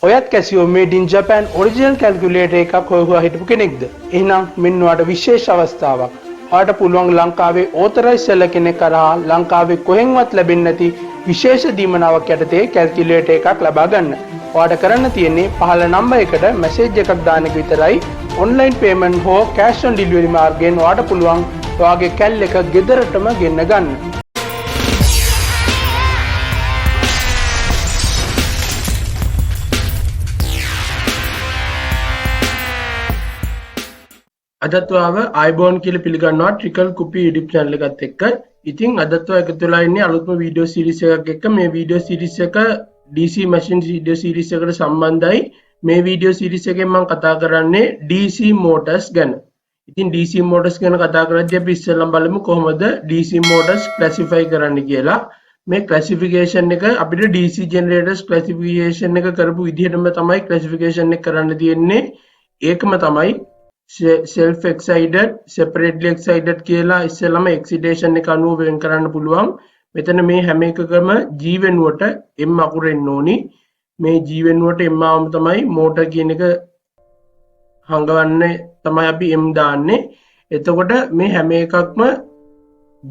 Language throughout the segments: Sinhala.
ඔයත් කැසියෝ මේඩ් ඉන් ජපාන් ඔරිජිනල් කැල්කියුලේටර් එකක් හොයුවා හිටපු කෙනෙක්ද? එහෙනම් මෙන්න ඔයාලට විශේෂ අවස්ථාවක්. ඔයාලට පුළුවන් ලංකාවේ ඕතරයිස් සෙල්ලර් කෙනෙක් කරා ලංකාවේ කොහෙන්වත් ලැබෙන්නේ නැති විශේෂ දීමනාවක් යටතේ කැල්කියුලේටර් එකක් ලබා ගන්න. ඔයාලට කරන්න තියෙන්නේ පහළ නම්බර් එකට මැසේජ් එකක් දාන එක විතරයි. ඔන්ලයින් පේමන්ට් හෝ කැෂ් ඔන් ඩෙලිවරි මාර්ගයෙන් ඔයාලට පුළුවන් ඔයාගේ කැල් එක ගෙදරටම ගෙන්න ගන්න. අදත් ඔයාව iBourne කියලා පිළිගන්නවා ට්‍රිකල් කුපි YouTube channel එකත් එක්ක. ඉතින් අදත් ඔයා එකතු වෙලා ඉන්නේ අලුත්ම වීඩියෝ සීරීස් එකක් එක්ක. මේ වීඩියෝ සීරීස් එක DC machine වීඩියෝ සීරීස් එකට සම්බන්ධයි. මේ වීඩියෝ සීරීස් එකෙන් මම කතා කරන්නේ DC motors ගැන. ඉතින් DC motors ගැන කතා කරද්දී අපි ඉස්සෙල්ලම බලමු කොහොමද DC motors classify කරන්න කියලා. මේ classification එක අපිට DC generators classification එක කරපු විදිහටම තමයි classification එක කරන්න තියෙන්නේ. ඒකම තමයි self excited separately excited කියලා ඉස්සෙල්ලාම excitation එක අනුව වෙන් කරන්න පුළුවන්. මෙතන මේ හැම එකකම G වෙනුවට M අකුර එන්න ඕනි. මේ G වෙනුවට M ආවම තමයි motor කියන එක හංගවන්නේ තමයි අපි M දාන්නේ. එතකොට මේ හැම එකක්ම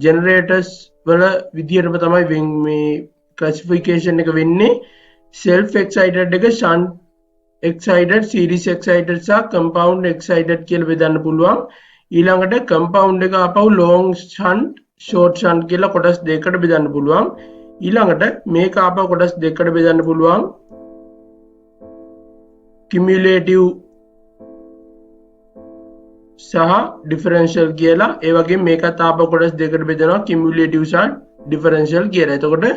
generators වල විදියටම තමයි මේ classification එක වෙන්නේ. self excited එක shunt excited, series excited සහ compound excited කියලා බෙදන්න පුළුවන්. ඊළඟට compound එක ආපහු long shunt, short shunt කියලා කොටස් දෙකකට බෙදන්න පුළුවන්. ඊළඟට මේක ආපහු කොටස් දෙකකට බෙදන්න පුළුවන්. cumulative සහ differential කියලා. ඒ වගේම මේකත් ආපහු කොටස් දෙකකට බෙදනවා cumulative සහ differential කියලා. එතකොට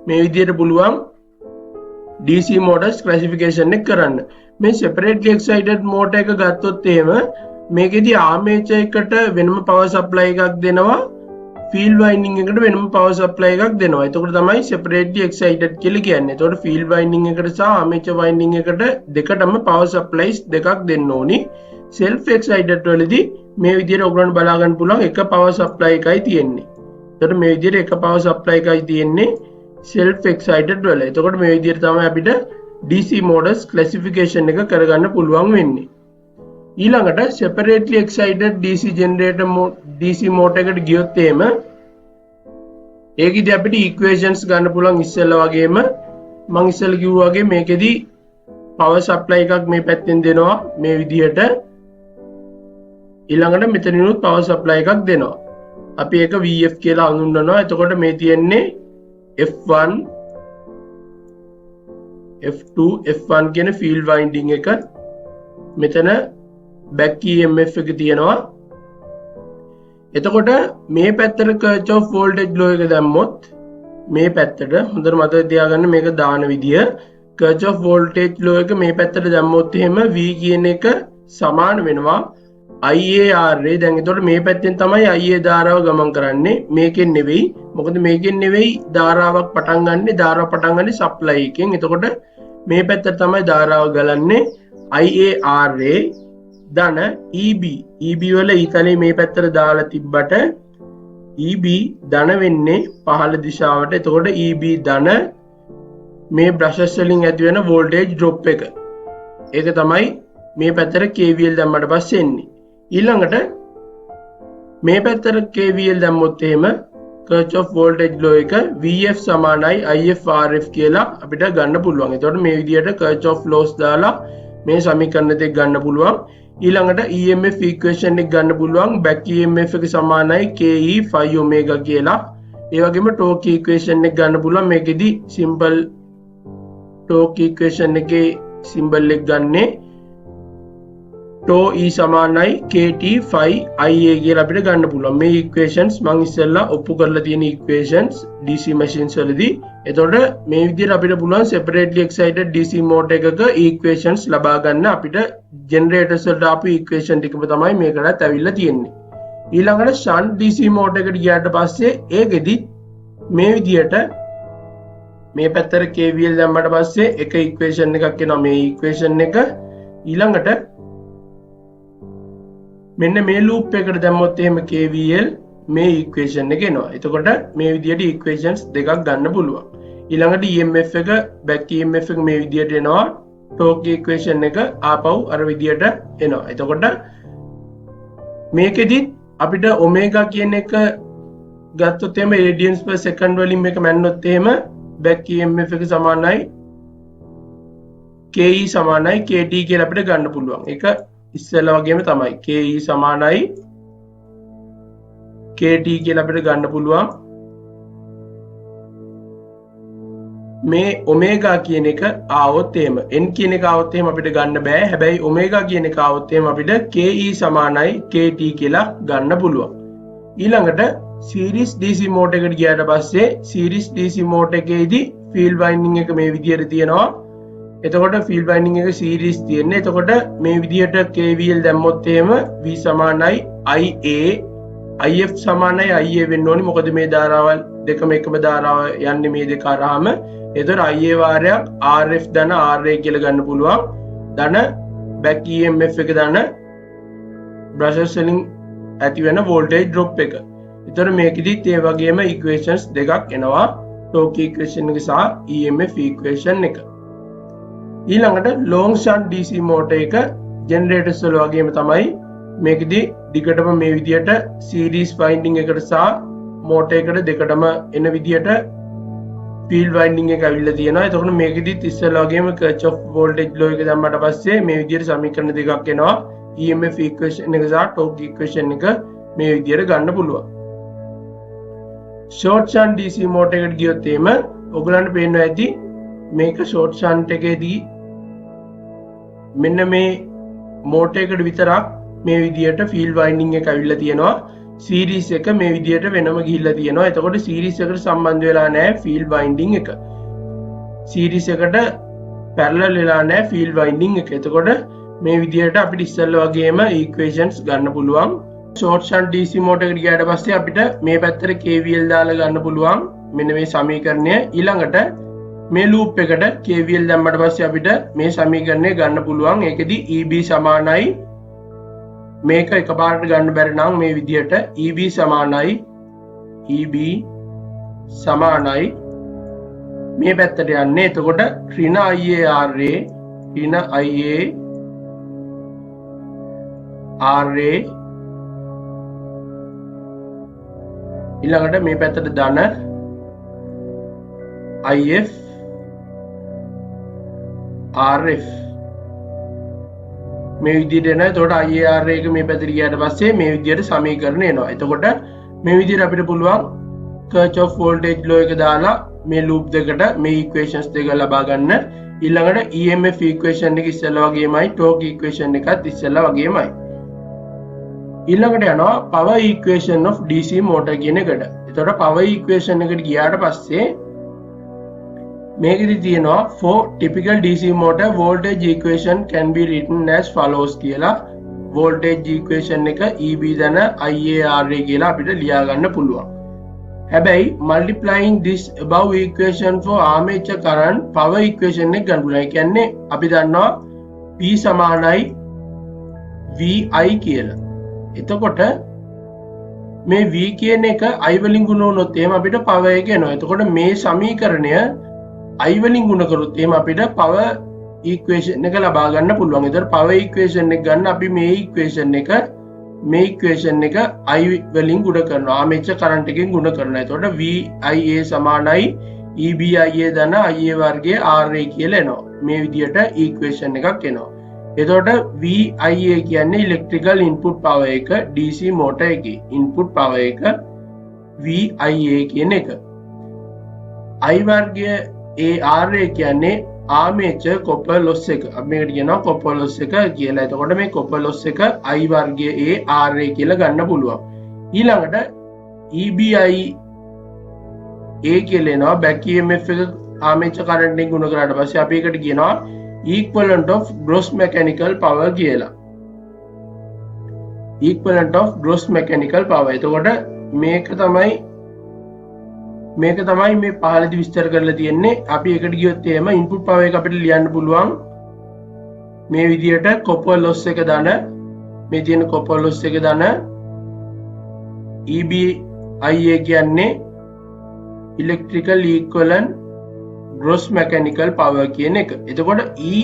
මේ විදිහට පුළුවන් DC motors classification එක කරන්න. මේ separately excited motor එක ගත්තොත් එහෙම මේකෙදි armature එකට වෙනම power supply එකක් දෙනවා, field winding එකට වෙනම power supply එකක් දෙනවා. එතකොට තමයි separately excited කියලා කියන්නේ. එතකොට field winding එකට සහ armature winding එකට දෙකටම power supplies දෙකක් දෙන්න ඕනි. self excited වලදී මේ විදිහට ඔයගොල්ලන්ට බලා ගන්න පුළුවන් එක power supply එකයි තියෙන්නේ. එතකොට මේ විදිහට එක power supply එකයි තියෙන්නේ self excited වල. එතකොට මේ විදිහට තමයි අපිට DC motors classification එක කරගන්න පුළුවන් වෙන්නේ. ඊළඟට separately excited DC generator DC motor එකට ගියොත් එහෙම ඒකෙදි අපිට equations ගන්න පුළුවන් ඉස්සෙල්ලා වගේම මම ඉස්සෙල්ලා කිව්වා වගේ මේකෙදි power supply එකක් මේ පැත්තෙන් දෙනවා මේ විදිහට. ඊළඟට මෙතනිනුත් power supply එකක් දෙනවා. අපි ඒක VF කියලා හඳුන්වනවා. එතකොට මේ තියෙන්නේ F1 F2 F1 කියන field winding එක. මෙතන back EMF එක තියෙනවා. එතකොට මේ පැත්තට Kirchhoff voltage law එක දැම්මොත් මේ පැත්තට හොඳට මතක තියාගන්න මේක දාන විදිය. Kirchhoff voltage law එක මේ පැත්තට දැම්මොත් එහෙම V කියන එක සමාන වෙනවා IARA. දැන් එතකොට මේ පැත්තෙන් තමයි IA ධාරාව ගමන් කරන්නේ, මේකෙන් නෙවෙයි. මොකද මේකෙන් නෙවෙයි ධාරාවක් පටන් ගන්න සප්ලයි එකෙන්. එතකොට මේ පැත්තට තමයි ධාරාව ගලන්නේ. IARA ධන EB වල ඊතලේ මේ පැත්තට දාලා තිබ්බට EB ධන වෙන්නේ පහළ දිශාවට. එතකොට EB ධන මේ බ්‍රෂස් වලින් ඇති වෙන වෝල්ටේජ් ඩ්‍රොප් එක. ඒක තමයි මේ පැත්තට KVL දැම්මට පස්සේ එන්නේ. ඊළඟට මේ පැත්තට KVL දැම්මොත් එහෙම Kirchhoff voltage law එක VF සමානයි IF/RF කියලා අපිට ගන්න පුළුවන්. එතකොට මේ විදිහට Kirchhoff laws දාලා මේ සමීකරණ දෙක ගන්න පුළුවන්. ඊළඟට EMF equation එක ගන්න පුළුවන්. back EMF එක සමානයි KE phi omega කියලා. ඒ වගේම torque equation එක ගන්න පුළුවන්. මේකෙදි simple torque equation එකේ symbol එක ගන්නේ tau E සමානයි KT phi IA කියලා අපිට ගන්න පුළුවන්. මේ equations මම ඉස්සෙල්ලා ඔප්පු කරලා තියෙන equations DC machines වලදී. එතකොට මේ විදිහට අපිට පුළුවන් separately excited DC motor එකක equations ලබා ගන්න. අපිට generators වලට ආපු equation ටිකම තමයි මේකටත් ඇවිල්ලා තියෙන්නේ. ඊළඟට shunt DC motor එකට ගියාට පස්සේ ඒකෙදි මේ විදිහට මේ පැත්තට KVL දැම්මට පස්සේ එක equation එකක් එනවා. මේ equation එක ඊළඟට මෙන්න මේ loop එකට දැම්මොත් එහෙම KVL මේ equation එක එනවා. එතකොට මේ විදිහට equations දෙකක් ගන්න පුළුවන්. ඊළඟට EMF එක back EMF එක මේ විදිහට එනවා. ටෝක් ඉක්වේෂන් එක ආපහු අර විදියට එනවා. එතකොට මේකෙදි අපිට ඔමේගා කියන එක ගත්තොත් එහෙම රේඩියන්ස් per second වලින් මේක මැන්නොත් එහෙම back EMF එක සමානයි KE සමානයි KT කියලා අපිට ගන්න පුළුවන්. ඒක ඉස්සෙල්ලා වගේම තමයි. KE සමානයි KT කියලා අපිට ගන්න පුළුවන්. මේ ඔමේගා කියන එක ආවොත් එහෙම n කියන එක ආවොත් එහෙම අපිට ගන්න බෑ. හැබැයි ඔමේගා කියන එක ආවොත් එහෙම අපිට KE සමානයි KT කියලා ගන්න පුළුවන්. ඊළඟට සීරීස් DC මෝටර් එකට ගියාට පස්සේ සීරීස් DC මෝටර් එකේදී ෆීල්ඩ් වයින්ඩින් එක මේ විදියට තියෙනවා. එතකොට ෆීල්ඩ් වයින්ඩින් එක සීරීස් තියෙන්නේ. එතකොට මේ විදියට KVL දැම්මොත් එහෙම V සමානයි IA IF සමානයි IA වෙන්න ඕනි. මොකද මේ ධාරාවල් දෙකම එකම ධාරාව යන්නේ මේ දෙක අරහම. එතකොට IA වාරයක් RF ධන RA කියලා ගන්න පුළුවන්. ධන back EMF එක ධන බ්‍රෂස් වලින් ඇති වෙන වෝල්ටේජ් ඩ්‍රොප් එක. එතකොට මේකෙදිත් ඒ වගේම ඉක්වේෂන්ස් දෙකක් එනවා. ටෝක් ඉක්වේෂන් එක සහ EMF ඉක්වේෂන් එක. ඊළඟට ලොන්ග් ෂන්ට් DC මෝටර් එක ජෙනරේටර්ස් වල වගේම තමයි මේකෙදි දිගටම මේ විදියට සීරීස් වයින්ඩින් එකට සහ මෝටර් එකට දෙකටම එන විදියට ෆීල්ඩ් වයින්ඩින් එක අවිල්ලා තියෙනවා. එතකොට මේකෙදිත් ඉස්සෙල්ලා වගේම කර්චොෆ් වෝල්ටේජ් ලෝ එක දැම්මට පස්සේ මේ විදියට සමීකරණ දෙකක් එනවා. EMF ඉක්වේෂන් එක සහ ටෝක් ඉක්වේෂන් එක මේ විදියට ගන්න පුළුවන්. ෂෝට් ෂන්ට් DC මෝටර් එකට ගියොත් එහෙම ඔයගලන්ට පේනවා ඇති මේක ෂෝට් ෂන්ට් එකේදී මෙන්න මේ මෝටර් එකට විතරක් මේ විදියට ෆීල්ඩ් වයින්ඩින් එක අවිල්ලා තියෙනවා. සීරීස් එක මේ විදියට වෙනම ගිහිල්ලා තියෙනවා. එතකොට සීරීස් එකට සම්බන්ධ වෙලා නැහැ ෆීල්ඩ් වයින්ඩින් එක. සීරීස් එකට පැරලල් වෙලා නැහැ ෆීල්ඩ් වයින්ඩින් එක. එතකොට මේ විදියට අපිට ඉස්සෙල්ලා වගේම ඉක්වේෂන්ස් ගන්න පුළුවන්. ෂෝට් ෂන්ට් DC මෝටර් එකට ගියාට පස්සේ අපිට මේ පැත්තට KVL දාලා ගන්න පුළුවන්. මෙන්න මේ සමීකරණය. ඊළඟට මේ ලූප් එකට KVL දැම්මට පස්සේ අපිට මේ සමීකරණය ගන්න පුළුවන්. ඒකෙදි EB සමානයි මේක එකපාරට ගන්න බැරි නම් මේ විදියට EB සමානයි මේ පැත්තට යන්නේ. එතකොට ඍණ IARA ඊළඟට මේ පැත්තට ධන IF RF මේ විදිහට එනවා. එතකොට IAR එක මේ පැත්තට ගියාට පස්සේ මේ විදිහට සමීකරණ එනවා. එතකොට මේ විදිහට අපිට පුළුවන් කර්චොෆ් වෝල්ටේජ් ලෝ එක දාලා මේ ලූප් දෙකට මේ ඉක්වේෂන්ස් දෙක ලබා ගන්න. ඊළඟට EMF ඉක්වේෂන් එක ඉස්සෙල්ලා වගේමයි ටෝක් ඉක්වේෂන් එකත් ඉස්සෙල්ලා වගේමයි. ඊළඟට යනවා power equation of DC motor කියන එකට. එතකොට power equation එකට ගියාට පස්සේ මේකෙදි තියෙනවා for typical DC motor voltage equation can be written as follows කියලා. voltage equation එක EB ධන IARA කියලා අපිට ලියා ගන්න පුළුවන්. හැබැයි multiplying this above equation for armature current power equation එක ගන්න පුළුවන්. ඒ කියන්නේ අපි දන්නවා P සමානයි VI කියලා. එතකොට මේ V කියන එක I වලින් ගුණ වුණොත් එහෙම අපිට power එක එනවා. එතකොට මේ සමීකරණය I වලින් ගුණ කරොත් එහෙම අපිට power equation එක ලබා ගන්න පුළුවන්. ඒතර power equation එක ගන්න අපි මේ equation එක I වලින් ගුණ කරනවා. ආමේචර් current එකෙන් ගුණ කරනවා. එතකොට VIA සමානයි EBIA ධන IA වර්ගයේ RA කියලා එනවා. මේ විදියට equation එකක් එනවා. එතකොට VIA කියන්නේ electrical input power එක DC motor එකේ input power එක VIA කියන එක. I වර්ගයේ ARA කියන්නේ armature copper loss එක. අපි මේකට කියනවා copper loss එක කියලා. එතකොට මේ copper loss එක I වර්ගයේ ARA කියලා ගන්න පුළුවන්. ඊළඟට EBIA කියලා එනවා back EMF එක armature current එකෙන් ගුණ කරාට පස්සේ අපි ඒකට කියනවා equivalent of gross mechanical power කියලා. equivalent of gross mechanical power. එතකොට මේක තමයි මේ පහළදී විස්තර කරලා තියෙන්නේ. අපි එකට ගියොත් එහෙම input power එක අපිට ලියන්න පුළුවන් මේ විදියට copper loss එක දාන මේ තියෙන copper loss එක දාන EBIA කියන්නේ electrical equivalent gross mechanical power කියන එක. එතකොට E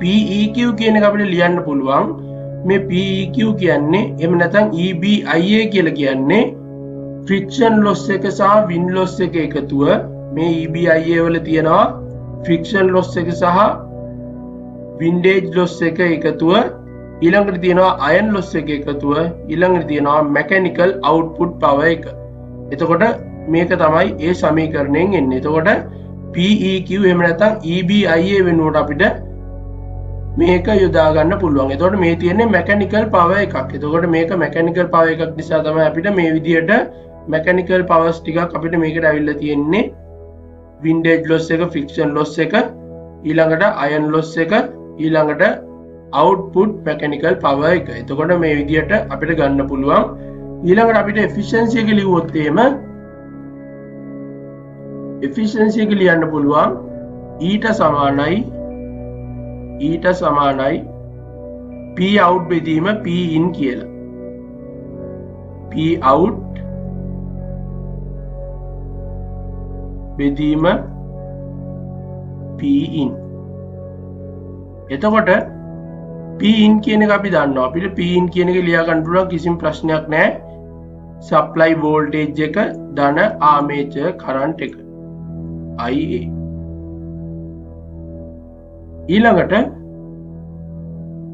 PEQ කියන එක අපිට ලියන්න පුළුවන්. මේ PEQ කියන්නේ එහෙම නැත්නම් EBIA කියලා කියන්නේ friction loss එක සහ wind loss එක එකතුව. මේ EBIA වල තියෙනවා friction loss එක සහ windage loss එක එකතුව. ඊළඟට තියෙනවා iron loss එක එකතුව. ඊළඟට තියෙනවා mechanical output power එක. එතකොට මේක තමයි ඒ සමීකරණයෙන් එන්නේ. එතකොට PEQ එහෙම නැත්නම් EBIA වෙනුවට අපිට මේක යොදා ගන්න පුළුවන්. එතකොට මේ තියෙන්නේ mechanical power එකක්. එතකොට මේක mechanical power එකක් නිසා තමයි අපිට මේ විදිහට mechanical powers ටිකක් අපිට මේකට ඇවිල්ලා තියෙන්නේ. windage loss එක, friction loss එක, ඊළඟට iron loss එක, ඊළඟට output mechanical power එක. එතකොට මේ විදිහට අපිට ගන්න පුළුවන්. ඊළඟට අපිට efficiency එක ලියුවොත් එහෙම efficiency එක ලියන්න පුළුවන් ඊට සමානයි P out බෙදීම P in කියලා. P out බෙදීම P in. එතකොට P in කියන එක අපි දන්නවා. අපිට P in කියන එක ලියා ගන්න පුළුවන් කිසිම ප්‍රශ්නයක් නැහැ. supply voltage එක ධන armature current එක IA. ඊළඟට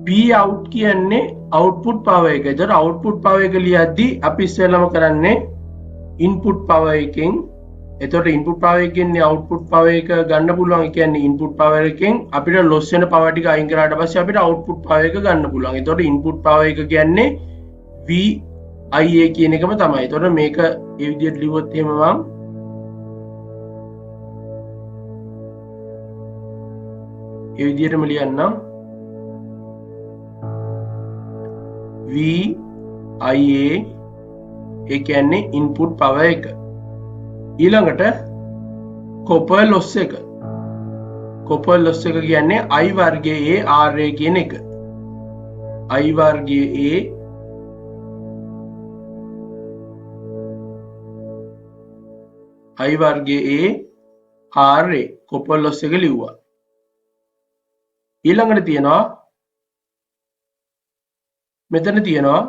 P out කියන්නේ output power එක. ඒතර output power එක ලියද්දී අපි ඉස්සෙල්ලාම කරන්නේ input power එකෙන්. එතකොට input power එකෙන් output power එක ගන්න පුළුවන්. ඒ කියන්නේ input power එකෙන් අපිට loss වෙන power ටික අයින් කරාට පස්සේ අපිට output power එක ගන්න පුළුවන්. එතකොට input power එක කියන්නේ VIA කියන එකම තමයි. එතකොට මේක ඒ විදිහට ලිව්වොත් එහෙම මම ඒ විදිහටම ලියන්නම්. VIA ඒ කියන්නේ input power එක. ඊළඟට copper loss එක. copper loss එක කියන්නේ I වර්ගයේ RA කියන එක. I වර්ගයේ RA copper loss එක ලිව්වා. ඊළඟට තියෙනවා මෙතන තියෙනවා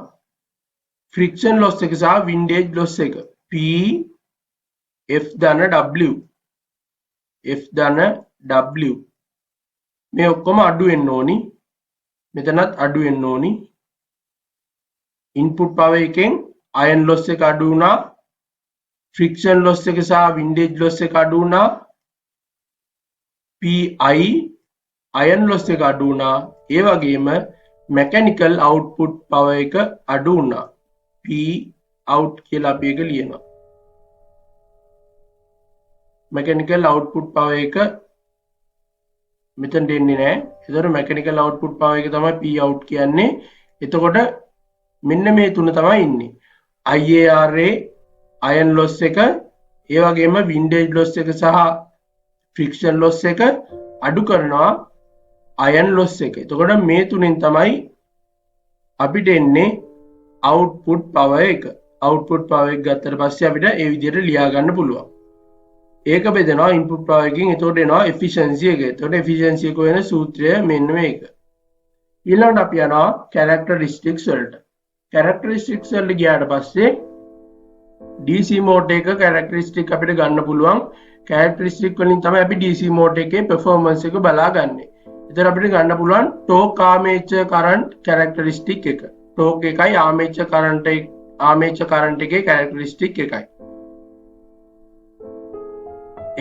friction loss එක සහ windage loss එක. P F ධන W. F ධන W. මේ ඔක්කොම අඩු වෙන්න ඕනි. මෙතනත් අඩු වෙන්න ඕනි. input power එකෙන් iron loss එක අඩු වුණා. friction loss එක සහ windage loss එක අඩු වුණා. PI iron loss එක අඩු වුණා. ඒ වගේම mechanical output power එක අඩු වුණා. P out කියලා අපි එක ලියනවා. mechanical output power එක මෙතන දෙන්නේ නැහැ. ඒතර mechanical output power එක තමයි P out කියන්නේ. එතකොට මෙන්න මේ තුන තමයි ඉන්නේ. IARA iron loss එක, ඒ වගේම windage loss එක සහ friction loss එක අඩු කරනවා iron loss එක. එතකොට මේ තුනෙන් තමයි අපිට එන්නේ output power එක. output power එක ගත්තට පස්සේ අපිට ඒ විදිහට ලියා ගන්න පුළුවන්. ඒක බෙදෙනවා input power එකකින්. එතකොට එනවා efficiency එක. එතකොට efficiency එක වෙන සූත්‍රය මෙන්න මේක. ඊළඟට අපි යනවා characteristics වලට. characteristics වලට ගියාට පස්සේ DC motor එක characteristic අපිට ගන්න පුළුවන්. characteristic වලින් තමයි අපි DC motor එකේ performance එක බලාගන්නේ. එතන අපිට ගන්න පුළුවන් torque armature current characteristic එක. torque එකයි armature current එකේ characteristic එකයි.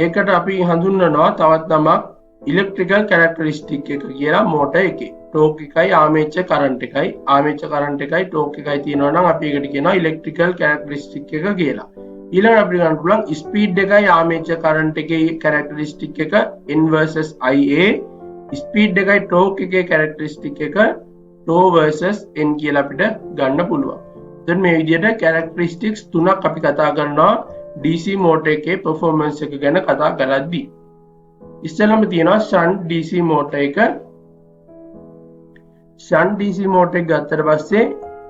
ඒකට අපි හඳුන්වනවා තවත් නමක් electrical characteristic එක කියලා motor එකේ. torque එකයි armature current එකයි torque එකයි තියෙනවා නම් අපි ඒකට කියනවා electrical characteristic එක කියලා. ඊළඟට අපිට ගන්න පුළුවන් speed එකයි armature current එකේ characteristic එක N versus IA. speed එකයි torque එකේ characteristic එක tau versus N කියලා අපිට ගන්න පුළුවන්. දැන් මේ විදිහට characteristics තුනක් අපි කතා කරනවා DC motor එකේ performance එක ගැන කතා කරද්දී. ඉස්සෙල්ලාම තියෙනවා shunt DC motor එක. shunt DC motor එක ගත්තට පස්සේ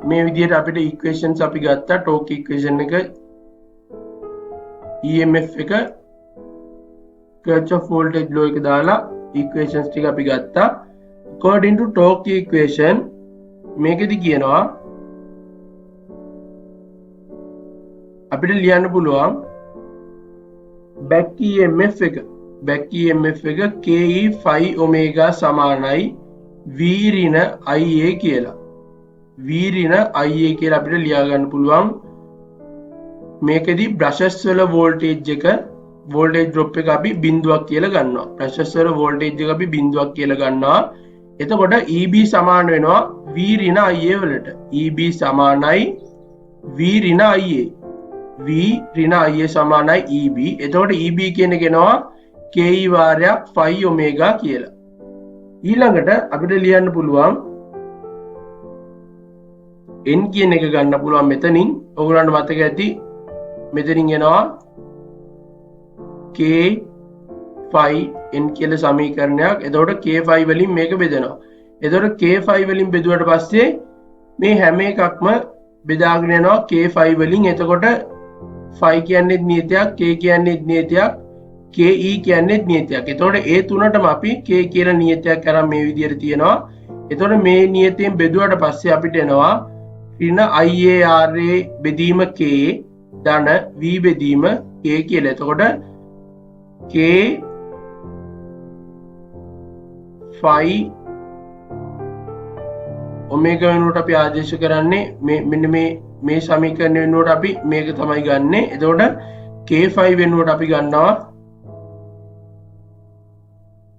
මේ විදිහට අපිට equations අපි ගත්තා. torque equation එක, EMF එක, Kirchhoff voltage law එක දාලා equations ටික අපි ගත්තා. according to torque equation මේකෙදි කියනවා අපිට ලියන්න පුළුවන් back EMF එක ke phi omega සමානයි v ඍණ ia කියලා v ඍණ ia කියලා අපිට ලියා ගන්න පුළුවන් මේකෙදි brushes වල voltage එක voltage drop එක අපි බිඳුවක් කියලා ගන්නවා brushes වල voltage එක අපි බිඳුවක් කියලා ගන්නවා එතකොට EB සමාන වෙනවා v ඍණ ia වලට EB සමානයි v ඍණ ia v ඍණ ia සමානයි EB එතකොට EB කියන එක එනවා ke වාරයක් phi omega කියලා ඊළඟට අපිට ලියන්න පුළුවන් n කියන එක ගන්න පුළුවන් මෙතනින් ඔයගොල්ලන්ට මතක ඇති මෙතනින් එනවා k phi n කියලා සමීකරණයක් එතකොට k phi වලින් මේක බෙදෙනවා එතකොට k phi වලින් බෙදුවට පස්සේ මේ හැම එකක්ම බෙදාගෙන යනවා k phi වලින් එතකොට phi කියන්නේ නියතයක් k කියන්නේ නියතයක් ke කියන්නේ නියතයක් එතකොට ඒ තුනටම අපි k කියලා නියතයක් අරන් මේ විදිහට තියනවා එතකොට මේ නියතයෙන් බෙදුවට පස්සේ අපිට එනවා ඍණ IARA බෙදීම k ධන v බෙදීම k කියලා එතකොට k phi omega වෙනුවට අපි ආදේශ කරන්නේ මෙන්න මේ සමීකරණය වෙනුවට අපි මේක තමයි ගන්නෙ එතකොට k phi වෙනුවට අපි ගන්නවා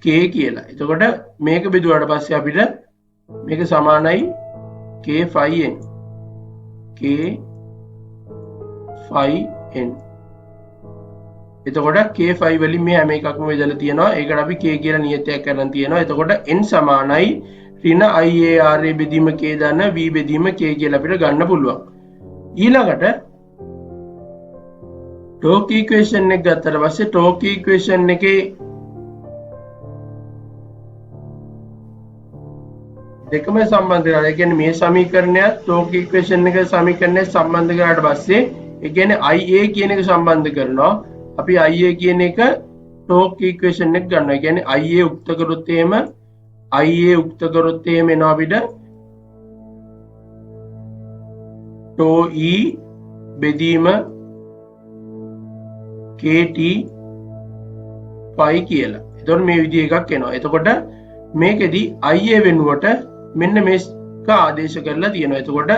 k කියලා. එතකොට මේක බෙදුවාට පස්සේ අපිට මේක සමානයි k phi n. k phi n. එතකොට k phi වලින් මේ හැම එකක්ම බෙදලා තියෙනවා. ඒකට අපි k කියලා නියතයක් කරන් තියෙනවා. එතකොට n සමානයි ඍණ IARA බෙදීම k දන්න v බෙදීම k කියලා අපිට ගන්න පුළුවන්. ඊළඟට torque equation එක ගත්තට පස්සේ torque equation එකේ දෙකම සම්බන්ධ කරලා ඒ කියන්නේ මේ සමීකරණයත් torque equation එක සමීකරණය සම්බන්ධ කරාට පස්සේ ඒ කියන්නේ IA කියන එක සම්බන්ධ කරනවා අපි IA කියන එක torque equation එක ගන්නවා ඒ කියන්නේ IA උක්ත කරොත් එහෙම එනවා අපිට tau e බෙදීම kt phi කියලා. එතකොට මේ විදිහ එකක් එනවා. එතකොට මේකෙදි IA වෙනුවට මෙන්න මේක ආදේශ කරලා තියෙනවා. එතකොට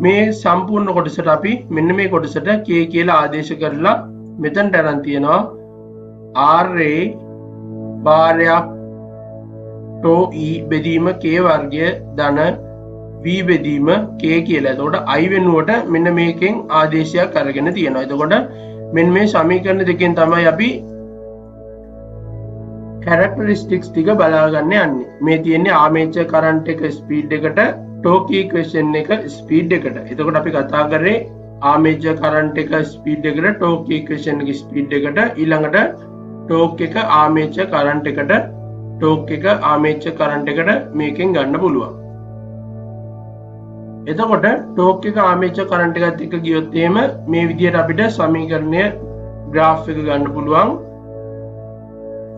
මේ සම්පූර්ණ කොටසට අපි මෙන්න මේ කොටසට k කියලා ආදේශ කරලා මෙතනට අරන් තියෙනවා RA භාරයක් tau e බෙදීම k වර්ගය ධන v බෙදීම k කියලා. එතකොට i වෙනුවට මෙන්න මේකෙන් ආදේශයක් අරගෙන තියෙනවා. එතකොට මෙන්න මේ සමීකරණ දෙකෙන් තමයි අපි characteristics ටික බලාගන්න යන්නේ. මේ තියෙන්නේ armature current එක speed එකට torque equation එක speed එකට. එතකොට අපි කතා කරේ armature current එක speed එකට torque equation එක speed එකට ඊළඟට torque එක armature current එකට torque එක armature current එකට මේකෙන් ගන්න පුළුවන්. එතකොට torque එක armature current එකත් එක්ක ගියොත් එහෙම මේ විදිහට අපිට සමීකරණය graph එක ගන්න පුළුවන්.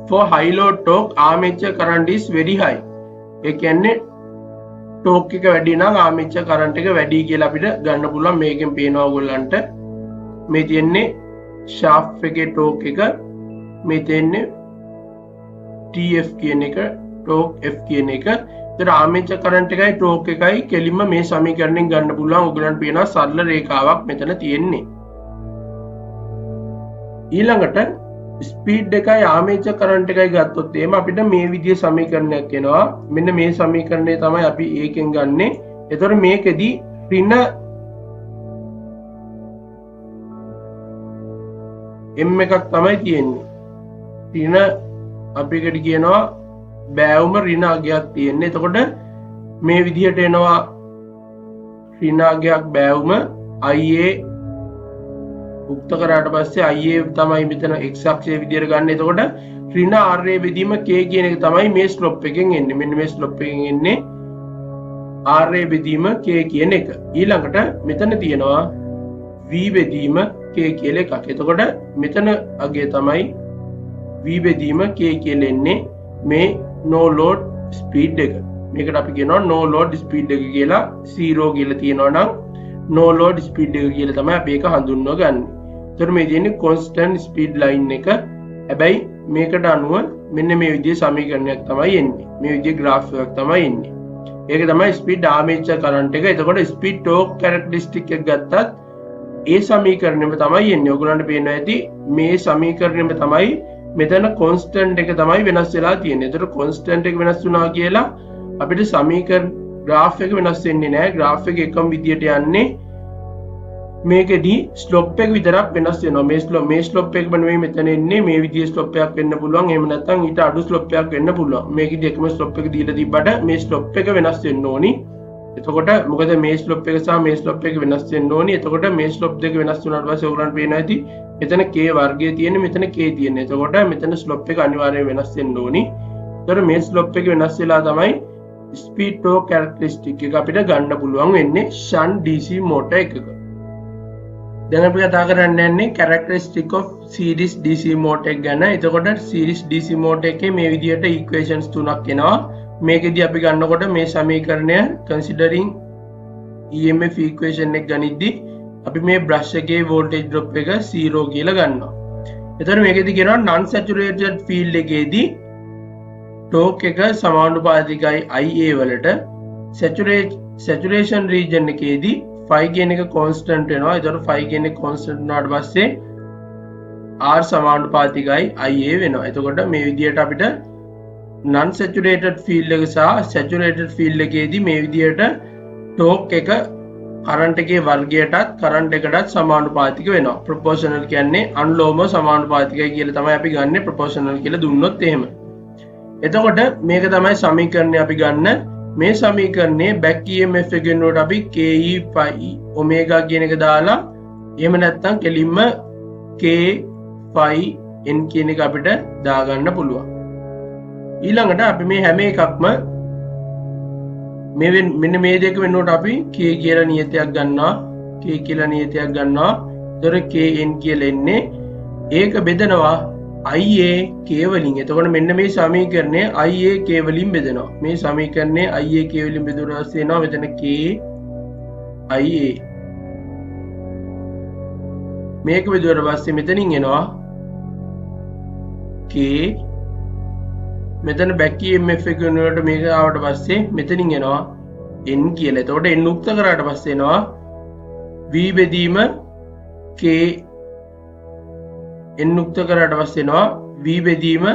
For high load torque armature current is very high. ඒ කියන්නේ torque එක වැඩි නම් armature current එක වැඩි කියලා අපිට ගන්න පුළුවන්. මේකෙන් පේනවා ඔයගොල්ලන්ට මේ තියෙන්නේ shaft එකේ torque එක මේ තියෙන්නේ TF කියන එක torque F කියන එක. ඒතර armature current එකයි torque එකයි කෙලින්ම මේ සමීකරණයෙන් ගන්න පුළුවන්. ඔයගොල්ලන්ට පේනවා සරල රේඛාවක් මෙතන තියෙන්නේ. ඊළඟට ස්පීඩ් එකයි ආර්මේචර් කරන්ට් එකයි ගත්තොත් එහෙම අපිට මේ විදිහේ සමීකරණයක් එනවා. මෙන්න මේ සමීකරණය තමයි අපි ඒකෙන් ගන්නෙ. එතකොට මේකෙදි ඍණ m එකක් තමයි තියෙන්නේ. ඍණ අපි එකට කියනවා බෑවුම ඍණ අගයක් තියෙන්නේ. එතකොට මේ විදිහට එනවා ඍණ අගයක් බෑවුම IA උක්ත කරාට පස්සේ IA තමයි මෙතන x අක්ෂයේ විදියට ගන්න. එතකොට ඍණ RA බෙදීම k කියන එක තමයි මේ ස්ලොප් එකෙන් එන්නේ. මෙන්න මේ ස්ලොප් එකෙන් එන්නේ RA බෙදීම k කියන එක. ඊළඟට මෙතන තියෙනවා v බෙදීම k කියලා එකක්. එතකොට මෙතන අගය තමයි v බෙදීම k කියලා එන්නේ මේ no load ස්පීඩ් එක. මේකට අපි කියනවා no load speed එක කියලා. 0 කියලා තියෙනවා නම් no load speed එක කියලා තමයි අපි ඒක හඳුන්ව ගන්න. එතකොට මේ තියෙන්නේ constant speed line එක. හැබැයි මේකට අනුව මෙන්න මේ විදිහේ සමීකරණයක් තමයි එන්නේ. මේ විදිහේ graph එකක් තමයි එන්නේ. ඒක තමයි speed armature current එක. එතකොට speed torque characteristic එක ගත්තත් ඒ සමීකරණයම තමයි එන්නේ. ඔයගොල්ලන්ට පේනවා ඇති මේ සමීකරණයම තමයි මෙතන constant එක තමයි වෙනස් වෙලා තියෙන්නේ. එතකොට constant එක වෙනස් වුණා කියලා අපිට සමීකරණ graph එක වෙනස් වෙන්නේ නැහැ. graph එක එකම විදියට යන්නේ. මේකෙදි ස්ලොප් එක විතරක් වෙනස් වෙනවා. මේ ස්ලොප් එකම නෙමෙයි මෙතන එන්නේ. මේ විදිහේ ස්ලොප් එකක් වෙන්න පුළුවන්. එහෙම නැත්නම් ඊට අඩු ස්ලොප් එකක් වෙන්න පුළුවන්. මේකෙදි එකම ස්ලොප් එක දීලා තිබ්බට මේ ස්ලොප් එක වෙනස් වෙන්න ඕනි. එතකොට මොකද මේ ස්ලොප් එක සහ මේ ස්ලොප් එක වෙනස් වෙන්න ඕනි. එතකොට මේ ස්ලොප් දෙක වෙනස් වුණාට පස්සේ ඔයගොල්ලන්ට පේනවා ඇති මෙතන k වර්ගය තියෙන්නේ, මෙතන k තියෙන්නේ. එතකොට මෙතන ස්ලොප් එක අනිවාර්යයෙන් වෙනස් වෙන්න ඕනි. එතකොට මේ ස්ලොප් එක වෙනස් වෙලා තමයි ස්පීඩ් torque characteristic එක අපිට ගන්න පුළුවන් වෙන්නේ shunt DC motor එකක. දැන් අපි කතා කරන්න යන්නේ characteristic of series DC motor එක ගැන. එතකොට series DC motor එකේ මේ විදිහට equations තුනක් එනවා. මේකෙදි අපි ගන්නකොට මේ සමීකරණය considering EMF equation එක ගනිද්දි අපි මේ brush එකේ voltage drop එක 0 කියලා ගන්නවා. එතකොට මේකෙදි කියනවා non saturated field එකේදී torque එක සමානුපාතිකයි IA වලට. saturation region එකේදී phi කියන එක constant වෙනවා. එතකොට phi කියන එක constant වුණාට පස්සේ R සමානුපාතිකයි IA වෙනවා. එතකොට මේ විදිහට අපිට non saturated field එක සහ saturated field එකේදී මේ විදිහට torque එක current එකේ වර්ගයටත් current එකටත් සමානුපාතික වෙනවා. proportional කියන්නේ අනුලෝම සමානුපාතිකයි කියලා තමයි අපි ගන්නෙ proportional කියලා දුන්නොත් එහෙම. එතකොට මේක තමයි සමීකරණය අපි ගන්න. මේ සමීකරණයේ back EMF එක වෙනුවට අපි ke phi omega කියන එක දාලා එහෙම නැත්නම් කෙලින්ම k phi n කියන එක අපිට දාගන්න පුළුවන්. ඊළඟට අපි මේ හැම එකක්ම මෙන්න මේ දෙක වෙනුවට අපි k කියලා නියතයක් ගන්නවා. k කියලා නියතයක් ගන්නවා. ඒතර kn කියලා එන්නේ ඒක බෙදනවා IA k වලින්. එතකොට මෙන්න මේ සමීකරණය IA k වලින් බෙදනවා. මේ සමීකරණය IA k වලින් බෙදුවා පස්සේ එනවා මෙතන k IA. මේක බෙදුවට පස්සේ මෙතනින් එනවා k මෙතන back EMF එක වෙනුවට මේක ආවට පස්සේ මෙතනින් එනවා n කියලා. එතකොට n උක්ත කරාට පස්සේ එනවා v බෙදීම k n උක්ත කරාට පස්සේ එනවා v බෙදීම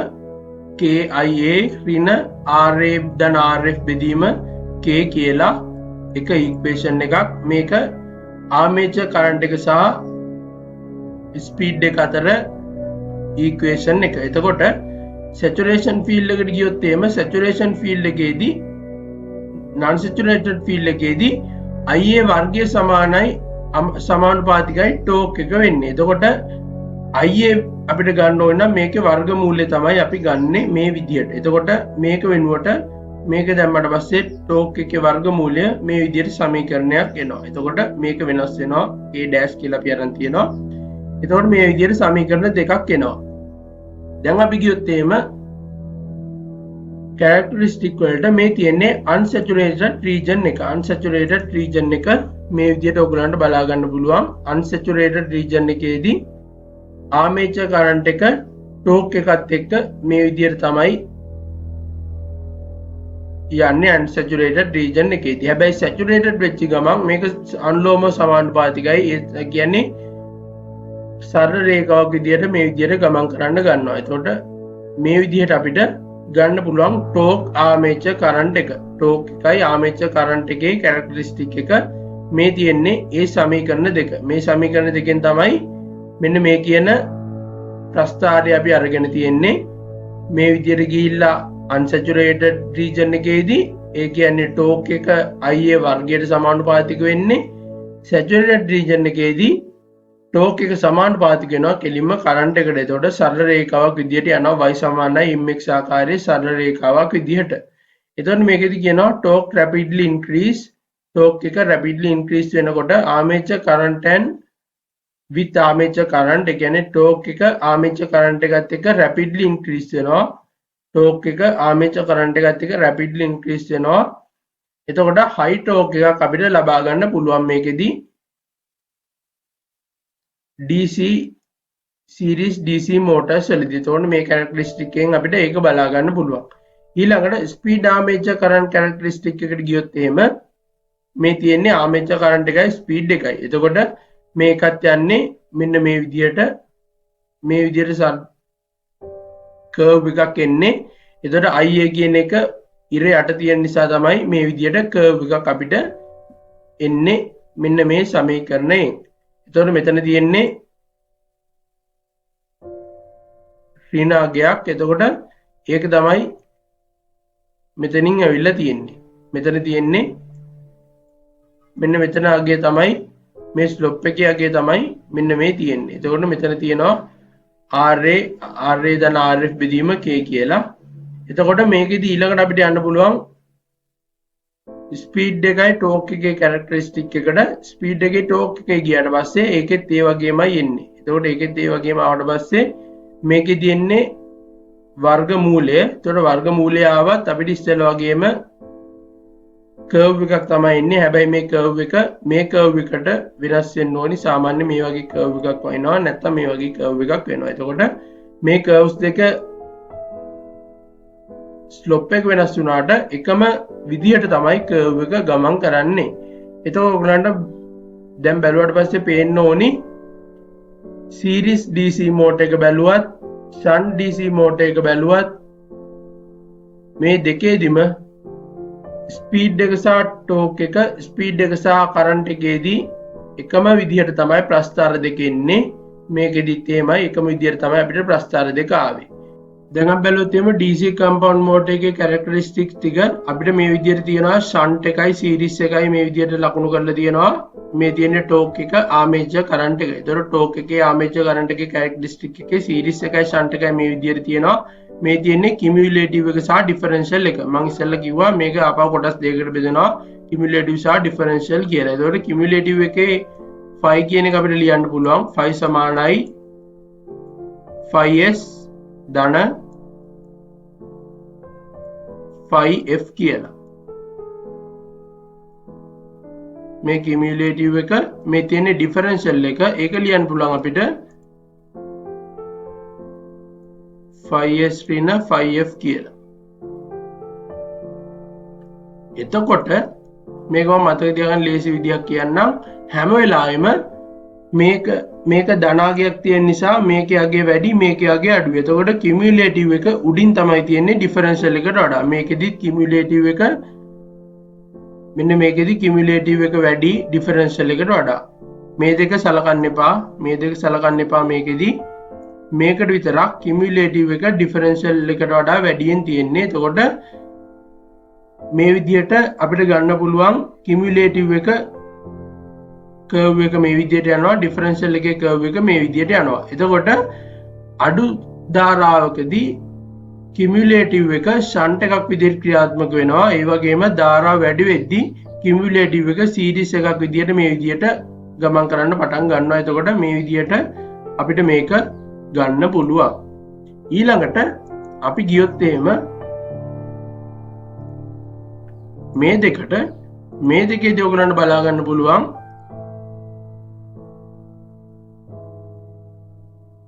KIA ඍණ RA ධන RF බෙදීම k කියලා එක ඉක්වේෂන් එකක්. මේක ආමේචර් කරන්ට් එක සහ ස්පීඩ් එක අතර ඉක්වේෂන් එක. එතකොට saturation field එකට ගියොත් එහෙම saturation field එකේදී non saturated field එකේදී IA වර්ගය සමානුපාතිකයි torque එක වෙන්නේ. එතකොට IA අපිට ගන්න ඕන නම් මේකේ වර්ගමූලය තමයි අපි ගන්නෙ මේ විදිහට. එතකොට මේක වෙනුවට මේක දැම්මට පස්සේ torque එකේ වර්ගමූලය මේ විදිහට සමීකරණයක් එනවා. එතකොට මේක වෙනස් වෙනවා. A dash කියලා අපි අරන් තියෙනවා. එතකොට මේ විදිහට සමීකරණ දෙකක් එනවා. දැන් අපි ගියොත් එහෙම characteristic වලට මේ තියෙන්නේ unsaturated region එක. unsaturated region එක මේ විදිහට ඔයගලන්ට බලා ගන්න පුළුවන්. unsaturated region එකේදී armature current එක torque එකත් එක්ක මේ විදිහට තමයි යන්නේ unsaturated region එකේදී. හැබැයි saturated වෙච්ච ගමන් මේක අනුලෝම සමානුපාතිකයි. ඒ කියන්නේ සරල රේඛාවක් විදිහට මේ විදිහට ගමන් කරන්න ගන්නවා. එතකොට මේ විදිහට අපිට ගන්න පුළුවන් torque armature current එක. torque එකයි armature current එකේ characteristic එක මේ තියෙන්නේ ඒ සමීකරණ දෙක. මේ සමීකරණ දෙකෙන් තමයි මෙන්න මේ කියන ප්‍රස්ථාරය අපි අරගෙන තියෙන්නේ. මේ විදිහට ගිහිල්ලා unsaturated region එකේදී ඒ කියන්නේ torque එක IA වර්ගයට සමානුපාතික වෙන්නේ. saturated region එකේදී torque එක සමානුපාතික වෙනවා කෙලින්ම current එකට. එතකොට සරල රේඛාවක් විදිහට යනවා y සමානයි mx ආකාරයේ සරල රේඛාවක් විදිහට. එතකොට මේකෙදි කියනවා torque rapidly increase. torque එක rapidly increase වෙනකොට armature current and with armature current, ඒ කියන්නේ torque එක armature current එකත් එක්ක rapidly increase වෙනවා. ටෝක් එක ආමේචර් කරන්ට් එකත් එක්ක රැපිඩ්ලි ඉන්ක්‍රීස් වෙනවා. එතකොට හයි ටෝක් එකක් අපිට ලබා ගන්න පුළුවන් මේකෙදී DC series DC motors වලදී. එතකොට මේ characteristic එකෙන් අපිට ඒක බලා ගන්න පුළුවන්. ඊළඟට speed armature current characteristic එකට ගියොත් එහෙම මේ තියෙන්නේ armature current එකයි speed එකයි. එතකොට මේකත් යන්නේ මෙන්න මේ විදියට curve එකක් එන්නේ. එතකොට IA කියන එක ඉර යට තියෙන නිසා තමයි මේ විදියට curve එකක් අපිට එන්නේ මෙන්න මේ සමීකරණයෙන්. එතකොට මෙතන තියෙන්නේ ඍණාගයක්. එතකොට ඒක තමයි මෙතනින් ඇවිල්ලා තියෙන්නේ. මෙතන තියෙන්නේ මෙන්න මෙතන අගය තමයි මේ ස්ලොප් එකේ අගය තමයි මෙන්න මේ තියෙන්නේ. එතකොට මෙතන තියෙනවා RA ධන RF බෙදීම K කියලා. එතකොට මේකෙදි ඊළඟට අපිට යන්න පුළුවන් ස්පීඩ් එකයි ටෝක් එකේ කැරක්ටරිස්ටික් එකට. ස්පීඩ් එකේ ටෝක් එකේ ගියාට පස්සේ ඒකෙත් ඒ වගේමයි එන්නේ. එතකොට ඒකෙත් ඒ වගේම ආවට පස්සේ මේකේ තියෙන්නේ වර්ගමූලය. එතකොට වර්ගමූලය ආවත් අපිට ඉස්සෙල්ලා වගේම කර්ව් එකක් තමයි එන්නේ. හැබැයි මේ කර්ව් එක මේ කර්ව් එකට වෙනස් වෙන්න ඕනි. සාමාන්‍ය මේ වගේ කර්ව් එකක් වෙනවා නැත්නම් මේ වගේ කර්ව් එකක් වෙනවා. එතකොට මේ කර්ව්ස් දෙක ස්ලොප් එක වෙනස් වුණාට එකම විදියට තමයි කර්ව් එක ගමන් කරන්නේ. එතකොට ඔයගලන්ට දැන් බැලුවාට පස්සේ පේන්න ඕනි සීරීස් DC මෝටර් එක බැලුවත් ෂන්ට් DC මෝටර් එක බැලුවත් මේ දෙකේදිම ස්පීඩ් එක සහ ටෝක් එක ස්පීඩ් එක සහ කරන්ට් එකේදී එකම විදිහට තමයි ප්‍රස්ථාර දෙක එන්නේ. මේකෙදිත් එහෙමයි එකම විදිහට තමයි අපිට ප්‍රස්ථාර දෙක ආවේ. දැන් අපි බැලුවොත් එහෙම DC කම්පවුන්ඩ් මෝටර් එකේ කැරක්ටරිස්ටික්ස් ටික අපිට මේ විදිහට තියෙනවා. ෂන්ට් එකයි සීරීස් එකයි මේ විදිහට ලකුණු කරලා තියෙනවා. මේ තියෙන්නේ ටෝක් එක ආමේචර් කරන්ට් එක. ඒතර ටෝක් එකේ ආමේචර් කරන්ට් එකේ කැරක්ටරිස්ටික් එකේ සීරීස් එකයි ෂන්ට් එකයි මේ විදිහට තියෙනවා. මේ තියෙන්නේ කිමියුලේටිව් එක සහ ඩිෆරන්ෂියල් එක. මම ඉස්සෙල්ලා කිව්වා මේක ආපහු කොටස් දෙකකට බෙදෙනවා කිමියුලේටිව් සහ ඩිෆරන්ෂියල් කියලා. ඒතකොට කිමියුලේටිව් එකේ 5 කියන එක අපිට ලියන්න පුළුවන්. 5 සමානයි 5s ධන 5f කියලා. මේ කිමියුලේටිව් එක මේ තියෙන ඩිෆරන්ෂියල් එක ඒක ලියන්න පුළුවන් අපිට 5s ඍණ 5f කියලා. එතකොට මේක මම මතක තියාගන්න ලේසි විදියක් කියන්නම්. හැම වෙලාවෙම මේක ධනාගයක් තියෙන නිසා මේකේ අගය වැඩි මේකේ අගය අඩු. එතකොට කිමියුලේටිව් එක උඩින් තමයි තියෙන්නේ ඩිෆරන්ෂියල් එකට වඩා. මේකෙදි කිමියුලේටිව් එක මෙන්න මේකෙදි කිමියුලේටිව් එක වැඩි ඩිෆරන්ෂියල් එකට වඩා. මේ දෙක සලකන්න එපා. මේකෙදි මේකට විතරක් කිමියුලේටිව් එක ඩිෆරන්ෂියල් එකට වඩා වැඩියෙන් තියෙන්නේ. එතකොට මේ විදිහට අපිට ගන්න පුළුවන් කිමියුලේටිව් එක කර්ව් එක මේ විදිහට යනවා. ඩිෆරන්ෂියල් එකේ කර්ව් එක මේ විදිහට යනවා. එතකොට අඩු ධාරාවකදී කිමියුලේටිව් එක ෂන්ට් එකක් විදිහට ක්‍රියාත්මක වෙනවා. ඒ වගේම ධාරාව වැඩි වෙද්දී කිමියුලේටිව් එක සීරීස් එකක් විදිහට මේ විදිහට ගමන් කරන්න පටන් ගන්නවා. එතකොට මේ විදිහට අපිට මේක ගන්න පුළුවන්. ඊළඟට අපි ගියොත් එහෙම මේ දෙකේදී ඔයගලන්ට බලා ගන්න පුළුවන්.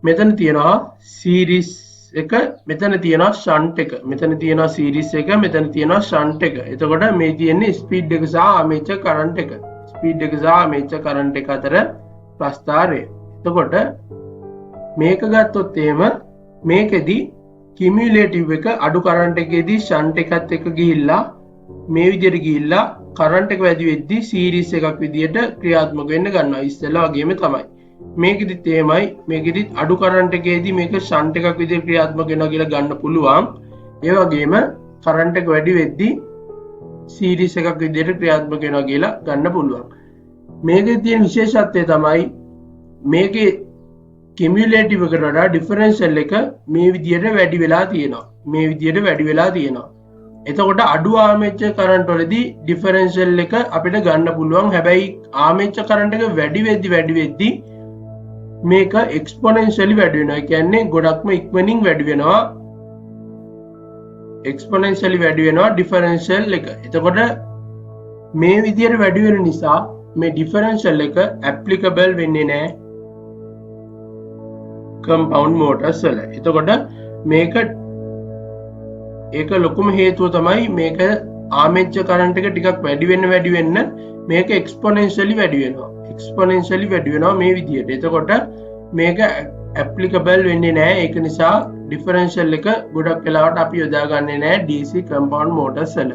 මෙතන තියෙනවා සීරීස් එක, මෙතන තියෙනවා ෂන්ට් එක. මෙතන තියෙනවා සීරීස් එක, මෙතන තියෙනවා ෂන්ට් එක. එතකොට මේ තියෙන්නේ ස්පීඩ් එක සහ ආමේචර් කරන්ට් එක. ස්පීඩ් එක සහ ආමේචර් කරන්ට් එක අතර ප්‍රස්ථාරය. එතකොට මේක ගත්තොත් එහෙම මේකෙදි කිමියුලේටිව් එක අඩු කරන්ට් එකේදී ෂන්ට් එකත් එක්ක ගිහිල්ලා මේ විදිහට ගිහිල්ලා කරන්ට් එක වැඩි වෙද්දී සීරීස් එකක් විදිහට ක්‍රියාත්මක වෙන්න ගන්නවා. ඉස්සෙල්ලා වගේම තමයි. මේකෙදිත් එහෙමයි. මේකෙදිත් අඩු කරන්ට් එකේදී මේක ෂන්ට් එකක් විදිහට ක්‍රියාත්මක වෙනවා කියලා ගන්න පුළුවන්. ඒ වගේම කරන්ට් එක වැඩි වෙද්දී සීරීස් එකක් විදිහට ක්‍රියාත්මක වෙනවා කියලා ගන්න පුළුවන්. මේකේ තියෙන විශේෂත්වය තමයි මේකේ කිමියුලේටිව් එකට වඩා ඩිෆරන්ෂියල් එක මේ විදිහට වැඩි වෙලා තියෙනවා. එතකොට අඩු ආමේචර් කරන්ට් වලදී ඩිෆරන්ෂියල් එක අපිට ගන්න පුළුවන්. හැබැයි ආමේචර් කරන්ට් එක වැඩි වෙද්දී මේක එක්ස්පොනෙන්ෂියලි වැඩි වෙනවා. ඒ කියන්නේ ගොඩක්ම ඉක්මනින් වැඩි වෙනවා. එක්ස්පොනෙන්ෂියලි වැඩි වෙනවා ඩිෆරන්ෂියල් එක. එතකොට මේ විදිහට වැඩි වෙන නිසා මේ ඩිෆරන්ෂියල් එක ඇප්ලිකබල් වෙන්නේ නැහැ කම්පවුන්ඩ් මෝටර්ස් වල. එතකොට මේක ඒක ලොකුම හේතුව තමයි මේක ආමේච්චර් කරන්ට් එක ටිකක් වැඩි වෙන්න මේක එක්ස්පොනෙන්ෂියලි වැඩි වෙනවා. එක්ස්පොනෙන්ෂියලි වැඩි වෙනවා මේ විදිහට. එතකොට මේක ඇප්ලිකබල් වෙන්නේ නැහැ. ඒක නිසා ඩිෆරන්ෂියල් එක ගොඩක් වෙලාවට අපි යොදාගන්නේ නැහැ DC කම්පවුන්ඩ් මෝටර්ස් වල.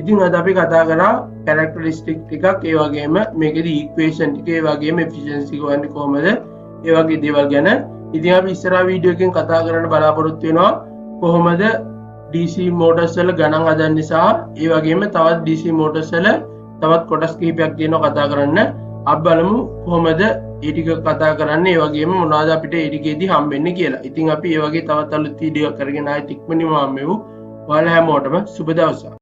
ඉතින් අද අපි කතා කරා කැරක්ටරිස්ටික් ටිකක්, ඒ වගේම මේකේදී ඉක්වේෂන් ටික, ඒ වගේම එෆිෂියන්සි ගොන්නේ කොහමද, ඒ වගේ දේවල් ගැන. ඉතින් අපි ඉස්සරහා වීඩියෝ එකෙන් කතා කරන්න බලාපොරොත්තු වෙනවා කොහොමද DC මෝටර්ස් වල ගණන් හදන්නේ සහ ඒ වගේම තවත් DC මෝටර්ස් වල තවත් කොටස් කිහිපයක් තියෙනවා කතා කරන්න. අපි බලමු කොහොමද ඒ ටික කතා කරන්නේ, ඒ වගේම මොනවද අපිට ඒ ටිකේදී හම්බෙන්නේ කියලා. ඉතින් අපි ඒ වගේ තවත් අලුත් වීඩියෝ කරගෙන ආයෙත් ඉක්මනින්ම හම්බෙමු. ඔයාලා හැමෝටම සුබ දවසක්.